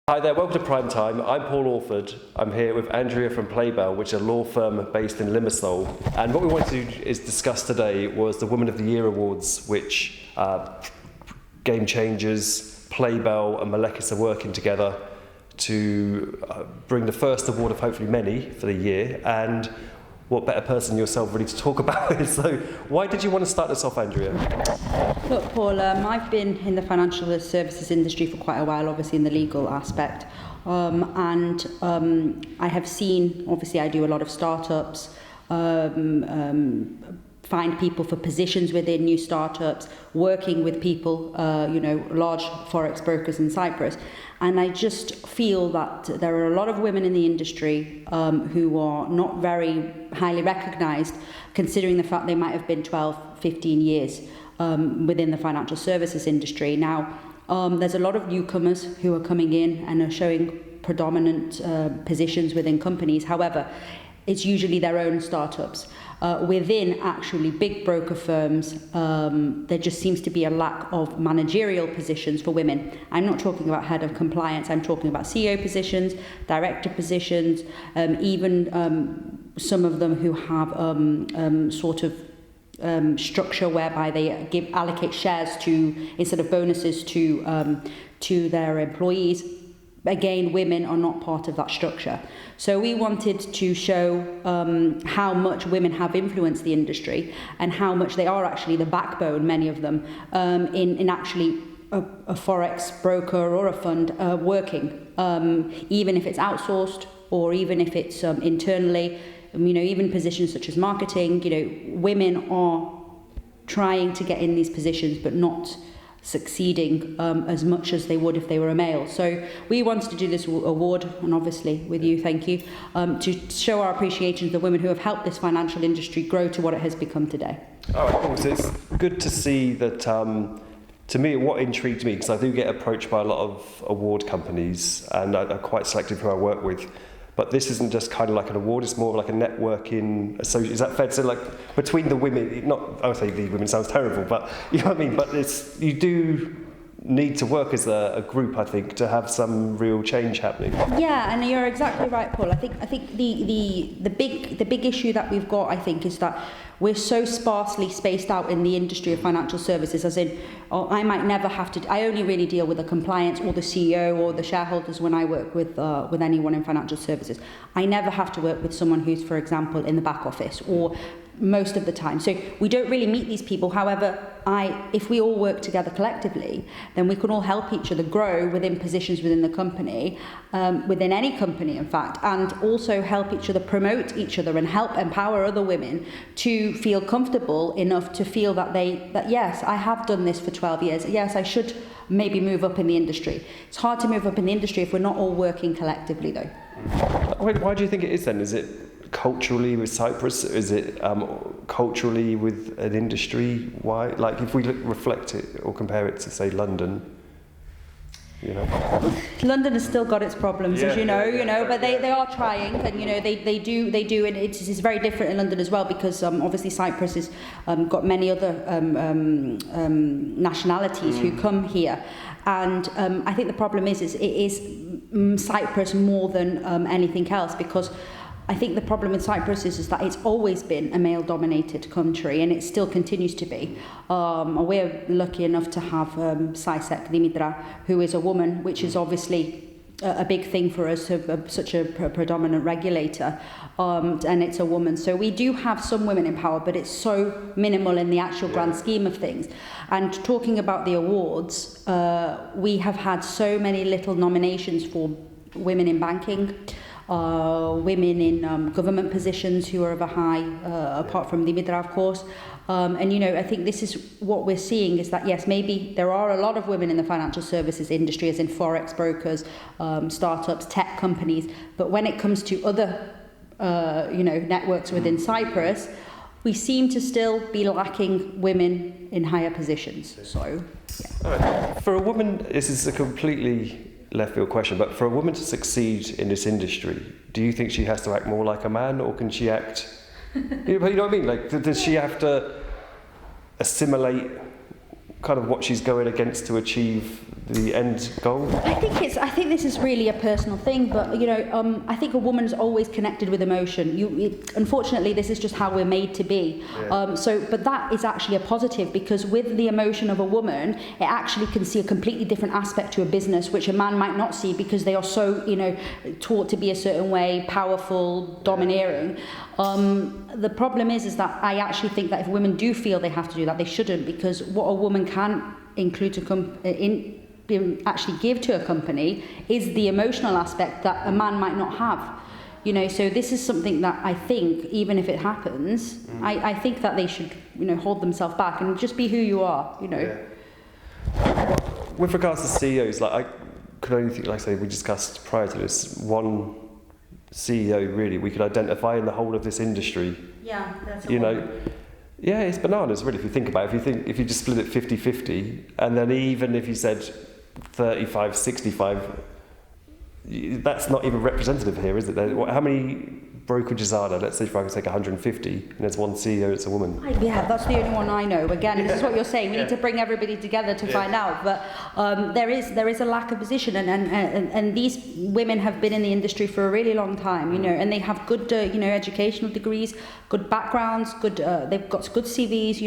Hi there, welcome to Prime Time. I'm Paul Orford. I'm here with Andrea from Playbell, which is a law firm based in Limassol. And what we wanted to do is discuss today was the Women of the Year Awards, which Game Changers, Playbell and Melekkis are working together to bring the first award of hopefully many for the year. And what better person yourself really to talk about it. So why did you want to start this off, Andrea? Look, Paul, I've been in the financial services industry for quite a while, obviously in the legal aspect. I have seen, obviously I do a lot of startups, find people for positions within new startups, working with people, large forex brokers in Cyprus. And I just feel that there are a lot of women in the industry who are not very highly recognised, considering the fact they might have been 12, 15 years within the financial services industry. Now, there's a lot of newcomers who are coming in and are showing predominant positions within companies. However, it's usually their own startups. Within actually big broker firms, there just seems to be a lack of managerial positions for women. I'm not talking about head of compliance, I'm talking about CEO positions, director positions, even some of them who have structure whereby they allocate shares instead of bonuses to their employees. Again, women are not part of that structure. So we wanted to show how much women have influenced the industry and how much they are actually the backbone, many of them, in actually a forex broker or a fund working, even if it's outsourced or even if it's internally, even positions such as marketing. Women are trying to get in these positions but not succeeding as much as they would if they were a male. So we wanted to do this award, and obviously with you, thank you, to show our appreciation to the women who have helped this financial industry grow to what it has become today. All right, cool. So it's good to see that, to me, what intrigued me, because I do get approached by a lot of award companies, and I'm quite selective who I work with. But this isn't just kind of like an award, it's more like a networking association. Is that fair to say, like, between the women, I would say the women sounds terrible, but you know what I mean? But you do need to work as a group, I think, to have some real change happening. Yeah, and you're exactly right, Paul. I think the big issue that we've got, I think, is that we're so sparsely spaced out in the industry of financial services, as in, I might never have to, I only really deal with the compliance or the CEO or the shareholders when I work with anyone in financial services. I never have to work with someone who's, for example, in the back office, or most of the time. So we don't really meet these people. However, if we all work together collectively, then we can all help each other grow within positions within the company, within any company, in fact, and also help each other promote each other and help empower other women to feel comfortable enough to feel that yes, I have done this for 12 years. Yes, I should maybe move up in the industry. It's hard to move up in the industry if we're not all working collectively, though. Why do you think it is then? Is it culturally with Cyprus? Is it culturally with an industry? Why? Like, if we reflect it or compare it to, say, London, London has still got its problems, as you know, but they are trying, and they do, and it's very different in London as well, because obviously Cyprus has got many other nationalities who come here, and I think the problem is it is Cyprus more than anything else, because I think the problem with Cyprus is that it's always been a male-dominated country, and it still continues to be. We're lucky enough to have Sisek Dimitra, who is a woman, which is obviously a big thing for us, such a predominant regulator, and it's a woman. So we do have some women in power, but it's so minimal in the actual grand scheme of things. And talking about the awards, we have had so many little nominations for women in banking, women in government positions who are of a high, apart from Dimitra, of course. And, I think this is what we're seeing, is that, yes, maybe there are a lot of women in the financial services industry, as in forex brokers, startups, tech companies. But when it comes to other, networks within Cyprus, we seem to still be lacking women in higher positions. So, yeah. All right. For a woman, this is a completely left field question, but for a woman to succeed in this industry, do you think she has to act more like a man, or can she act, you know what I mean? Like, does she have to assimilate kind of what she's going against to achieve the end goal? I think this is really a personal thing, but I think a woman's always connected with emotion. Unfortunately, this is just how we're made to be. Yeah. But that is actually a positive, because with the emotion of a woman, it actually can see a completely different aspect to a business, which a man might not see because they are so taught to be a certain way, powerful, domineering. The problem is that I actually think that if women do feel they have to do that, they shouldn't, because what a woman can include actually give to a company is the emotional aspect that a man might not have. So this is something that I think, even if it happens, I think that they should hold themselves back and just be who you are. Yeah. With regards to CEOs, I could only think, like I say, we discussed prior to this, one CEO really we could identify in the whole of this industry. Yeah, that's Yeah, it's bananas really if you think about it. If you just split it 50-50, and then even if you said 35-65, that's not even representative here, is it? How many brokerages are there? Let's say if I can take 150 and there's one CEO, it's a woman. Yeah, that's the only one I know. Again, this is what you're saying. We need to bring everybody together to find out. But there is a lack of position, and these women have been in the industry for a really long time, and they have good educational degrees, good backgrounds, they've got good CVs,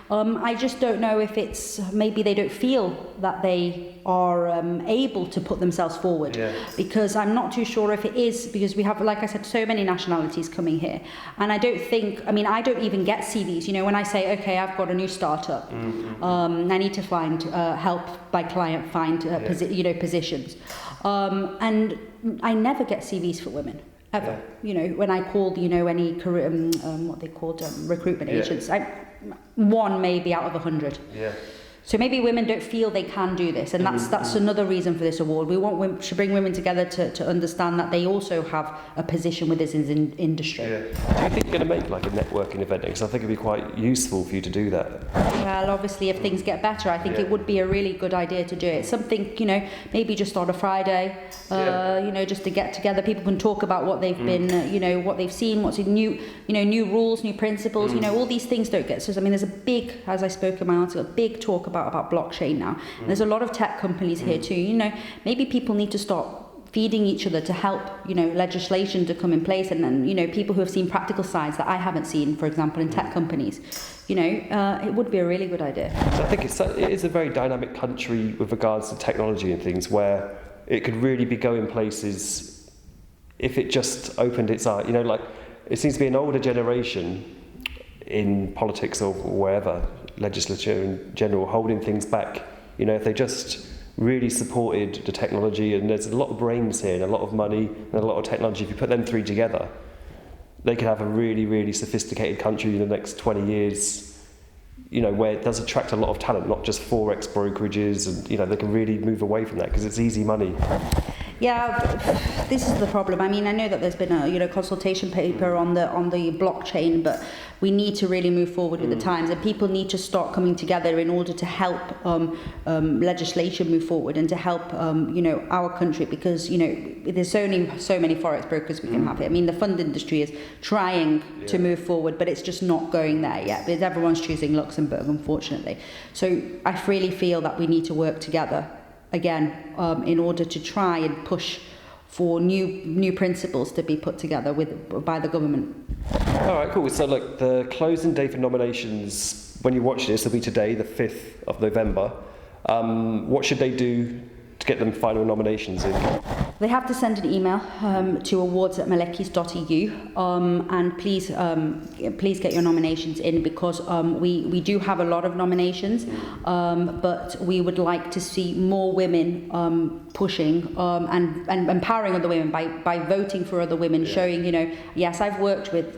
I just don't know if it's maybe they don't feel that they are able to put themselves forward, because I'm not too sure if it is, because we have, like I said, so many nationalities coming here, and I don't even get CVs. When I say, okay, I've got a new startup, I need to find help my client find positions, and I never get CVs for women ever. When I called any career, what they called recruitment agents, one maybe out of 100. So maybe women don't feel they can do this, and that's another reason for this award. We want women to bring women together to understand that they also have a position with this industry. Do you think you're going to make like a networking event? Because I think it'd be quite useful for you to do that. Well, obviously, if things get better, I think it would be a really good idea to do it. Something, maybe just on a Friday, just to get together. People can talk about what they've been, what they've seen, what's new, new rules, new principles. All these things don't get. So, there's a big, as I spoke in my article, a big talk about blockchain now. And there's a lot of tech companies here too. Maybe people need to stop feeding each other to help, legislation to come in place, and then, people who have seen practical sides that I haven't seen, for example, in tech companies, it would be a really good idea. So I think it is a very dynamic country with regards to technology and things, where it could really be going places if it just opened its eye. It seems to be an older generation in politics or wherever, legislature in general, holding things back. If they just really supported the technology, and there's a lot of brains here and a lot of money and a lot of technology, if you put them three together, they could have a really, really sophisticated country in the next 20 years, where it does attract a lot of talent, not just Forex brokerages, and they can really move away from that because it's easy money. Yeah, this is the problem. I know that there's been a consultation paper on the blockchain, but we need to really move forward with the times, and people need to start coming together in order to help legislation move forward and to help our country, because there's only so many forex brokers we can have here. The fund industry is trying to move forward, but it's just not going there yet, because everyone's choosing Luxembourg, unfortunately. So I really feel that we need to work together again, in order to try and push for new principles to be put together by the government. All right, cool. So look, the closing day for nominations, when you watch this, will be today, the 5th of November. What should they do to get them final nominations in? They have to send an email to awards@melekkis.eu, and please get your nominations in, because we do have a lot of nominations, but we would like to see more women pushing and empowering other women by voting for other women, showing, yes, I've worked with,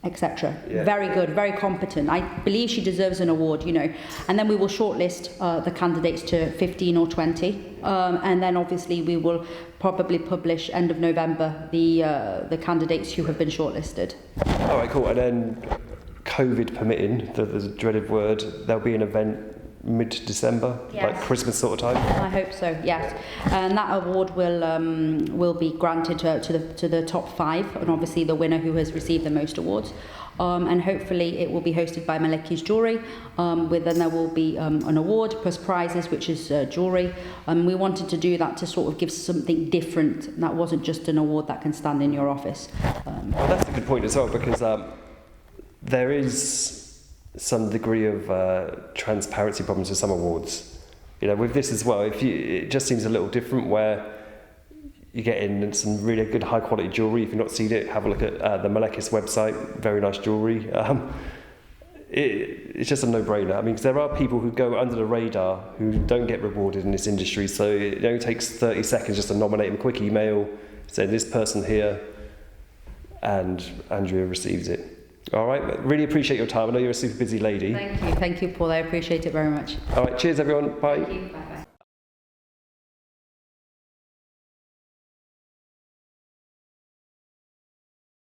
etc. Very good, very competent. I believe she deserves an award, And then we will shortlist the candidates to 15 or 20, and then obviously we will probably publish end of November the candidates who have been shortlisted. All right, cool. And then, COVID permitting, the dreaded word, there'll be an event mid-December, like Christmas sort of time. I hope so. Yes, and that award will be granted to the top 5, and obviously the winner who has received the most awards. and hopefully it will be hosted by Melekkis Jewellery, then there will be an award plus prizes, which is jewellery. We wanted to do that to sort of give something different that wasn't just an award that can stand in your office. Well, that's a good point as well, because there is some degree of transparency problems with some awards. You know, with this as well, it just seems a little different, where you get in some really good high quality jewellery. If you've not seen it, have a look at the Melekkis website, very nice jewellery. It's just a no-brainer. I mean, 'cause there are people who go under the radar who don't get rewarded in this industry, so it only takes 30 seconds just to nominate them, a quick email, say this person here, and Andrea receives it. All right, really appreciate your time. I know you're a super busy lady. Thank you, Paul. I appreciate it very much. All right, cheers everyone. Bye. Thank you. Bye.